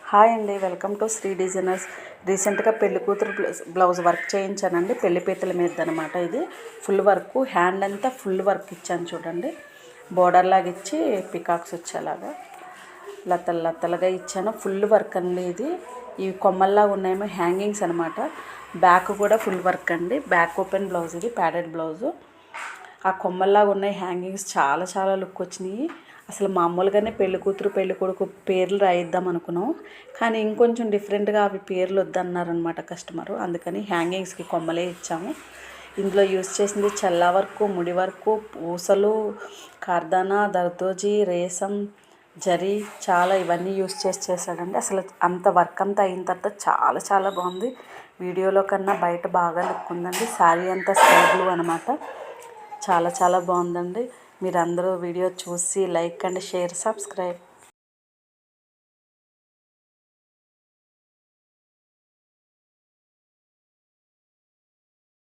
Hi అండి, welcome to Shri designers. రీసెంట్గా పెళ్లి కూతురు బ్లౌజ్ వర్క్ చేయించానండి. పెళ్లి పీతల మీద అనమాట. ఇది ఫుల్ వర్క్, హ్యాండ్ అంతా ఫుల్ వర్క్ ఇచ్చాను చూడండి. బోర్డర్ లాగా ఇచ్చి పికాక్స్ వచ్చేలాగా లతలు లతలుగా ఇచ్చాను. ఫుల్ వర్క్ అండి ఇది. ఈ కొమ్మల్లాగా ఉన్నాయేమో హ్యాంగింగ్స్ అనమాట. బ్యాక్ కూడా ఫుల్ వర్క్ అండి. బ్యాక్ ఓపెన్ బ్లౌజ్, ఇది ప్యాడెడ్ బ్లౌజు. ఆ కొమ్మల్లాగా ఉన్నాయి హ్యాంగింగ్స్, చాలా చాలా లుక్ వచ్చినాయి. అసలు మామూలుగానే పెళ్లి కూతురు పెళ్లి కొడుకు పేర్లు రాయిద్దాం అనుకున్నాం, కానీ ఇంకొంచెం డిఫరెంట్గా అవి పేర్లు వద్దన్నారనమాట కస్టమరు. అందుకని హ్యాంగింగ్స్కి కొమ్మలే ఇచ్చాము. ఇందులో యూస్ చేసింది చల్లా వర్కు, ముడి వర్కు, పూసలు, కార్దానా, దర్దోజీ, రేసం, జరీ, చాలా ఇవన్నీ యూస్ చేశాడండి. అసలు అంత వర్క్ అంతా అయిన తర్వాత చాలా చాలా బాగుంది. వీడియోలో కన్నా బయట బాగా లుక్ ఉందండి. శారీ అంతా స్కై బ్లూ అనమాట. చాలా చాలా బాగుందండి. మీరందరూ వీడియో చూసి లైక్ అండ్ షేర్, సబ్స్క్రైబ్.